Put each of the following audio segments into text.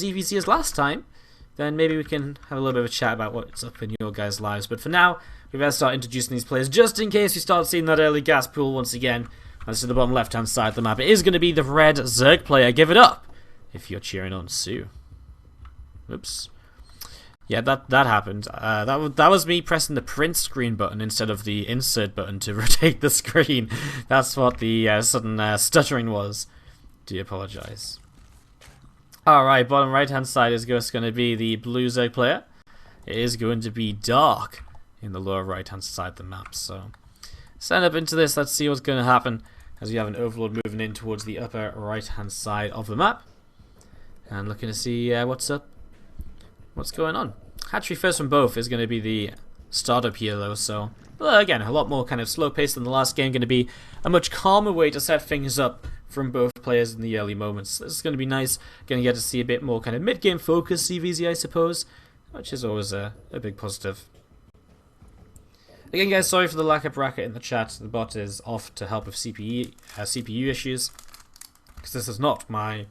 easy as last time, then maybe we can have a little bit of a chat about what's up in your guys' lives. But for now, we better start introducing these players, just in case we start seeing that early gas pool once again. As to the bottom left-hand side of the map, it is going to be the red Zerg player. Give it up if you're cheering on soO. Oops. Yeah, that happened. That was me pressing the print screen button instead of the insert button to rotate the screen. That's what the sudden stuttering was. Do apologize. Alright, bottom right-hand side is just going to be the blue Zerg player. It is going to be dark in the lower right-hand side of the map. So, stand up into this. Let's see what's going to happen as we have an Overlord moving in towards the upper right-hand side of the map. And looking to see what's up. What's going on? Hatchery first from both is going to be the startup here though, so again, a lot more kind of slow paced than the last game. Going to be a much calmer way to set things up from both players in the early moments. This is going to be nice. Going to get to see a bit more kind of mid-game focus CVZ, I suppose, which is always a big positive. Again, guys, sorry for the lack of bracket in the chat. The bot is off to help with CPU issues, because this is not my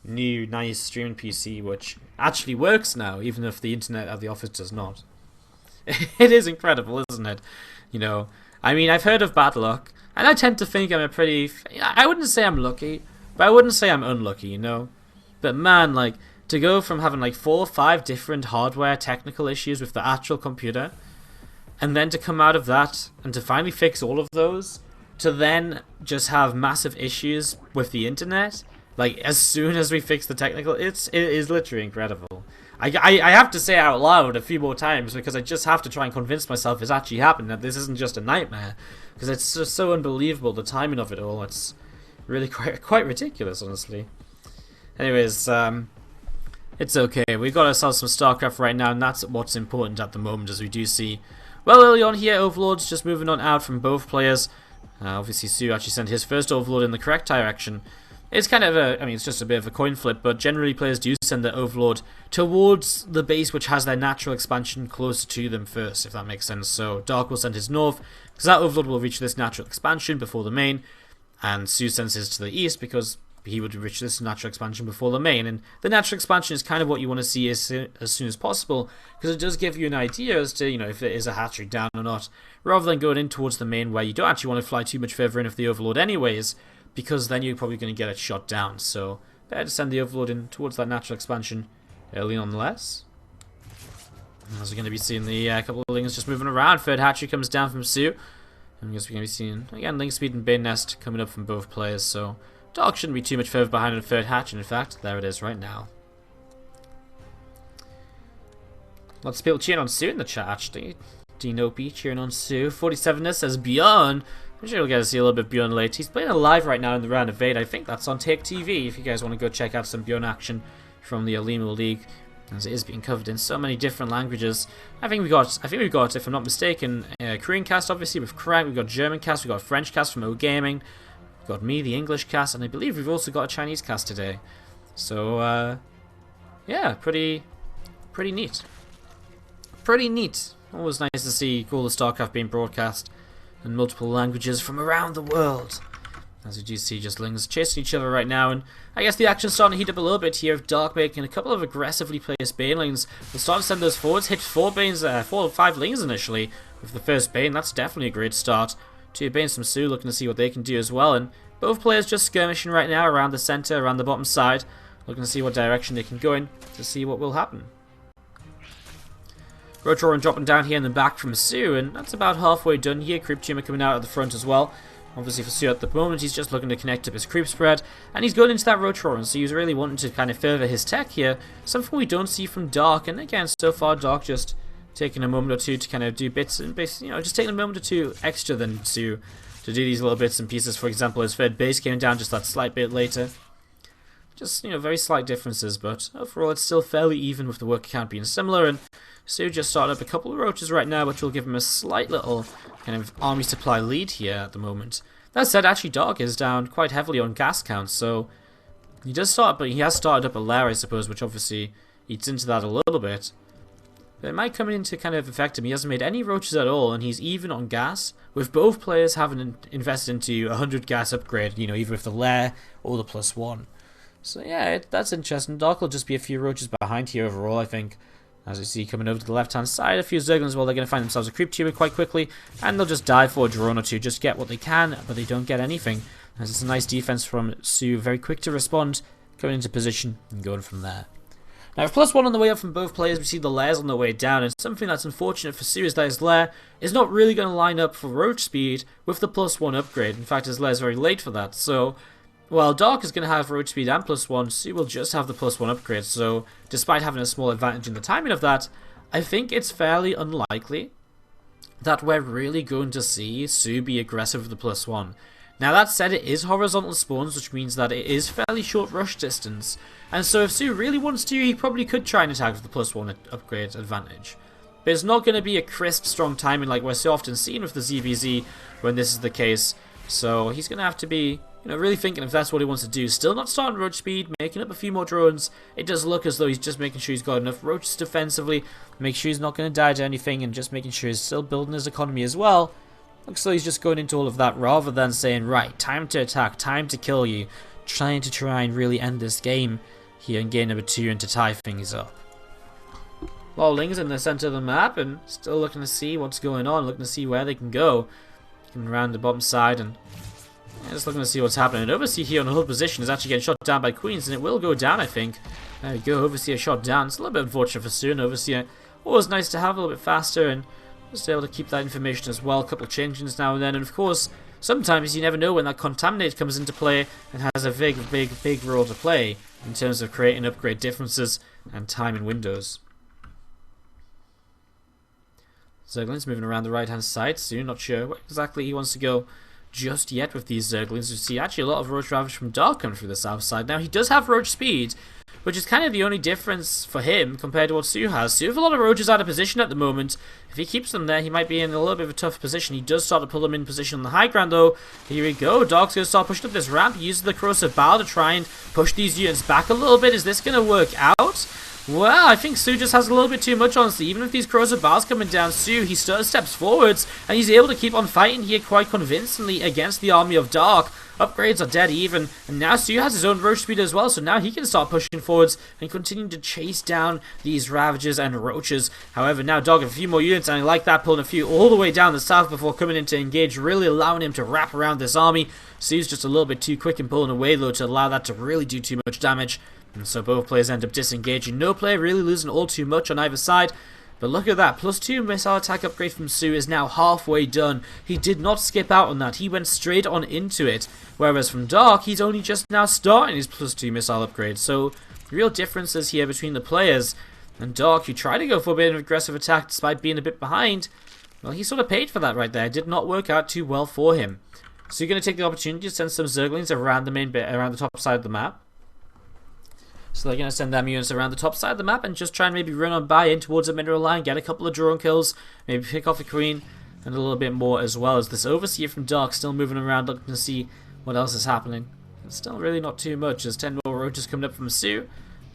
new nice streaming PC, which actually works now, even if the internet at the office does not. It is incredible, isn't it? You know, I mean, I've heard of bad luck, and I tend to think I'm a pretty... I wouldn't say I'm lucky, but I wouldn't say I'm unlucky, you know? But man, like, to go from having like 4 or 5 different hardware technical issues with the actual computer, and then to come out of that, and to finally fix all of those, to then just have massive issues with the internet... Like, as soon as we fix the technical, it is literally incredible. I have to say out loud a few more times, because I just have to try and convince myself it's actually happened, that this isn't just a nightmare. Because it's just so unbelievable, the timing of it all. It's really quite ridiculous, honestly. Anyways, it's okay. We've got ourselves some StarCraft right now, and that's what's important at the moment, as we do see. Well, early on here, Overlord's just moving on out from both players. Obviously, soO actually sent his first Overlord in the correct direction. It's kind of I mean, it's just a bit of a coin flip, but generally players do send their Overlord towards the base which has their natural expansion closer to them first, if that makes sense. So Dark will send his north, because that Overlord will reach this natural expansion before the main, and soO sends his to the east, because he would reach this natural expansion before the main. And the natural expansion is kind of what you want to see as soon as possible, because it does give you an idea as to, you know, if it is a hatchery down or not, rather than going in towards the main where you don't actually want to fly too much further in of the Overlord anyways, because then you're probably going to get it shot down. So better to send the Overlord in towards that natural expansion early nonetheless. As we're going to be seeing the couple of Lings just moving around. Third hatchery comes down from soO. And I guess we're going to be seeing, again, Ling Speed and Bane Nest coming up from both players. So Dark shouldn't be too much further behind in the third hatch. And in fact, there it is right now. Lots of people cheering on soO in the chat, actually. Dinopi cheering on soO. 47ness says Bjorn. I'm sure you'll get to see a little bit of Bjorn later. He's playing live right now in the round of 8. I think that's on Take TV if you guys want to go check out some Bjorn action from the Olimoleague, as it is being covered in so many different languages. I think we've got, if I'm not mistaken, Korean cast obviously with Crank. We've got German cast. We've got French cast from O Gaming. We've got me, the English cast, and I believe we've also got a Chinese cast today. So yeah, pretty neat. Pretty neat. Always nice to see all the StarCraft being broadcast in multiple languages from around the world. As you do see, just Lings chasing each other right now, and I guess the action's starting to heat up a little bit here, with Dark making a couple of aggressively placed Banelings. We'll start to send those forwards, hit 4 or 5 Lings initially with the first Bane. That's definitely a great start. 2 Banes from soO looking to see what they can do as well, and both players just skirmishing right now around the center, around the bottom side, looking to see what direction they can go in, to see what will happen. Rotoran dropping down here in the back from soO, and that's about halfway done here. Creep Tumor coming out at the front as well. Obviously for soO at the moment, he's just looking to connect up his creep spread, and he's going into that Rotoran, so he's really wanting to kind of further his tech here. Something we don't see from Dark, and again, so far Dark just taking a moment or two to kind of do bits and bits, you know, just taking a moment or two extra than soO to do these little bits and pieces. For example, his third base came down just that slight bit later. Just, you know, very slight differences, but overall it's still fairly even with the work count being similar, and soO just started up a couple of roaches right now, which will give him a slight little kind of army supply lead here at the moment. That said, actually Dark is down quite heavily on gas count, so he does start, but he has started up a lair, I suppose, which obviously eats into that a little bit. But it might come in to kind of affect him. He hasn't made any roaches at all, and he's even on gas, with both players having invested into 100 gas upgrade, you know, either with the lair or the +1. So yeah, that's interesting. Dark will just be a few roaches behind here overall, I think. As you see, coming over to the left-hand side, a few Zerglings, well, they're going to find themselves a creep tumor quite quickly, and they'll just die for a drone or two, just get what they can, but they don't get anything. As it's a nice defense from soO, very quick to respond, coming into position, and going from there. Now, with +1 on the way up from both players, we see the lairs on the way down, and something that's unfortunate for soO is that his lair is not really going to line up for roach speed with the +1 upgrade. In fact, his lair is very late for that, so while Dark is going to have roach speed and +1, soO will just have the +1 upgrade, so despite having a small advantage in the timing of that, I think it's fairly unlikely that we're really going to see soO be aggressive with the +1. Now that said, it is horizontal spawns, which means that it is fairly short rush distance, and so if soO really wants to, he probably could try and attack with the +1 upgrade advantage. But it's not going to be a crisp, strong timing like we're so often seen with the ZVZ when this is the case, so he's going to have to be really thinking if that's what he wants to do. Still not starting roach speed, making up a few more drones. It does look as though he's just making sure he's got enough roaches defensively, make sure he's not going to die to anything, and just making sure he's still building his economy as well. Looks like he's just going into all of that rather than saying, right, time to attack, time to kill you, trying and really end this game here in game number 2 and to tie things up. Lolings in the center of the map and still looking to see what's going on, looking to see where they can go. Coming around the bottom side and just looking to see what's happening. And Overseer here on the hold position is actually getting shot down by Queens, and it will go down, I think. There we go, Overseer shot down. It's a little bit unfortunate for soO, and Overseer always nice to have a little bit faster and just able to keep that information as well. A couple of changes now and then, and of course, sometimes you never know when that Contaminate comes into play and has a big role to play in terms of creating upgrade differences and timing windows. Zerglings moving around the right-hand side. soO not sure where exactly he wants to go just yet with these Zerglings. You see actually a lot of Roach Ravage from Dark coming through the south side. Now he does have Roach Speed, which is kind of the only difference for him compared to what soO has. soO with a lot of Roaches out of position at the moment. If he keeps them there, he might be in a little bit of a tough position. He does start to pull them in position on the high ground though. Here we go, Dark's going to start pushing up this ramp. He uses the Corrosive Bow to try and push these units back a little bit. Is this going to work out? Well, I think soO just has a little bit too much, honestly. Even if these Corrosive Bows coming down, soO, he still steps forwards, and he's able to keep on fighting here quite convincingly against the army of Dark. Upgrades are dead even, and now soO has his own Roach Speed as well, so now he can start pushing forwards and continue to chase down these Ravagers and Roaches. However, now Dark has a few more units, and I like that, pulling a few all the way down the south before coming in to engage, really allowing him to wrap around this army. soO's just a little bit too quick in pulling away, though, to allow that to really do too much damage. And so both players end up disengaging. No player really losing all too much on either side. But look at that. +2 missile attack upgrade from soO is now halfway done. He did not skip out on that. He went straight on into it. Whereas from Dark, he's only just now starting his +2 missile upgrade. So real differences here between the players. And Dark, who tried to go for a bit of aggressive attack despite being a bit behind, well, he sort of paid for that right there. It did not work out too well for him. So you're going to take the opportunity to send some Zerglings around the main bit, around the top side of the map. So they're going to send them units around the top side of the map and just try and maybe run on by in towards the mineral line, get a couple of drone kills, maybe pick off the Queen, and a little bit more as well. As this Overseer from Dark still moving around looking to see what else is happening. It's still really not too much. There's 10 more Roaches coming up from soO,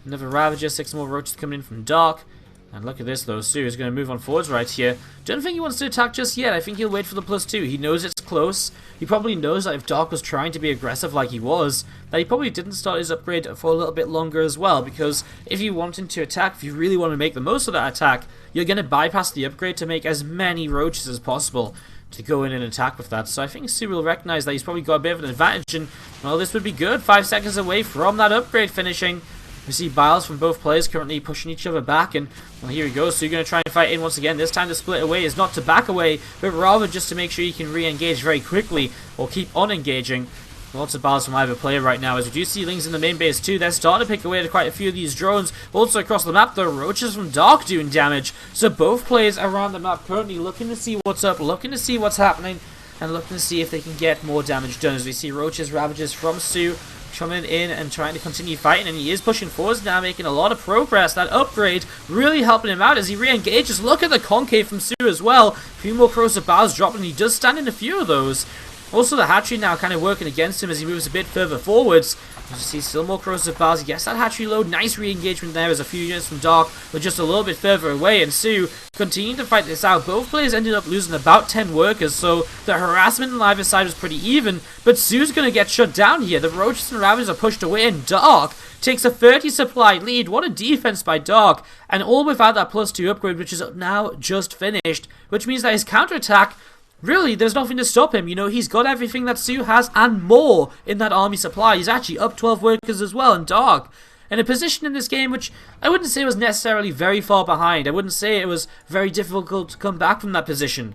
another Ravager, 6 more Roaches coming in from Dark. And look at this though, soO is going to move on forwards right here. Don't think he wants to attack just yet. I think he'll wait for the +2. He knows it's close. He probably knows that if Dark was trying to be aggressive like he was, that he probably didn't start his upgrade for a little bit longer as well. Because if you want him to attack, if you really want to make the most of that attack, you're going to bypass the upgrade to make as many Roaches as possible to go in and attack with that. So I think soO will recognize that he's probably got a bit of an advantage. And, well, this would be good. 5 seconds away from that upgrade finishing. We see Biles from both players currently pushing each other back, and well, here we go. So you're going to try and fight in once again. This time the split away is not to back away, but rather just to make sure you can re-engage very quickly or keep on engaging. Lots of Biles from either player right now, as we do see Lings in the main base too. They're starting to pick away at quite a few of these drones. Also across the map, the Roaches from Dark doing damage. So both players around the map currently looking to see what's up, looking to see what's happening, and looking to see if they can get more damage done. As we see Roaches, Ravages from soO coming in and trying to continue fighting, and he is pushing forwards now, making a lot of progress. That upgrade really helping him out as he re-engages. Look at the concave from soO as well. A few more Corrosive Bows dropping. He does stand in a few of those. Also, the hatchery now kind of working against him as he moves a bit further forwards. You see still more corrosive bars. He gets that hatchery load. Nice re-engagement there as a few units from Dark were just a little bit further away. And soO continuing to fight this out. Both players ended up losing about 10 workers, so the harassment on either side was pretty even. But soO's going to get shut down here. The Roaches and Ravagers are pushed away, and Dark takes a 30 supply lead. What a defense by Dark. And all without that +2 upgrade, which is now just finished. Which means that his counterattack, really, there's nothing to stop him. You know, he's got everything that soO has and more in that army supply. He's actually up 12 workers as well, and Dark in a position in this game which I wouldn't say was necessarily very far behind. I wouldn't say it was very difficult to come back from that position,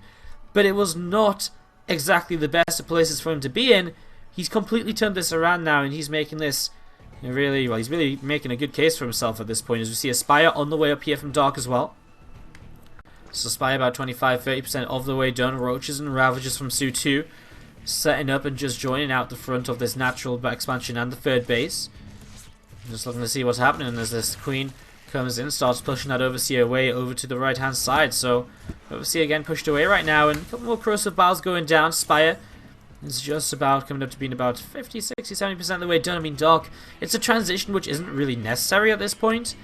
but it was not exactly the best of places for him to be in. He's completely turned this around now, and he's making this really, well, he's really making a good case for himself at this point, as we see a Spire on the way up here from Dark as well. So Spire about 25-30% of the way done. Roaches and Ravagers from soO too, setting up and just joining out the front of this natural expansion and the third base. Just looking to see what's happening as this Queen comes in, starts pushing that Overseer away over to the right hand side. So Overseer again pushed away right now, and a couple more corrosive bars going down. Spire is just about coming up to being about 50, 60, 70% of the way done. I mean, Dark, it's a transition which isn't really necessary at this point.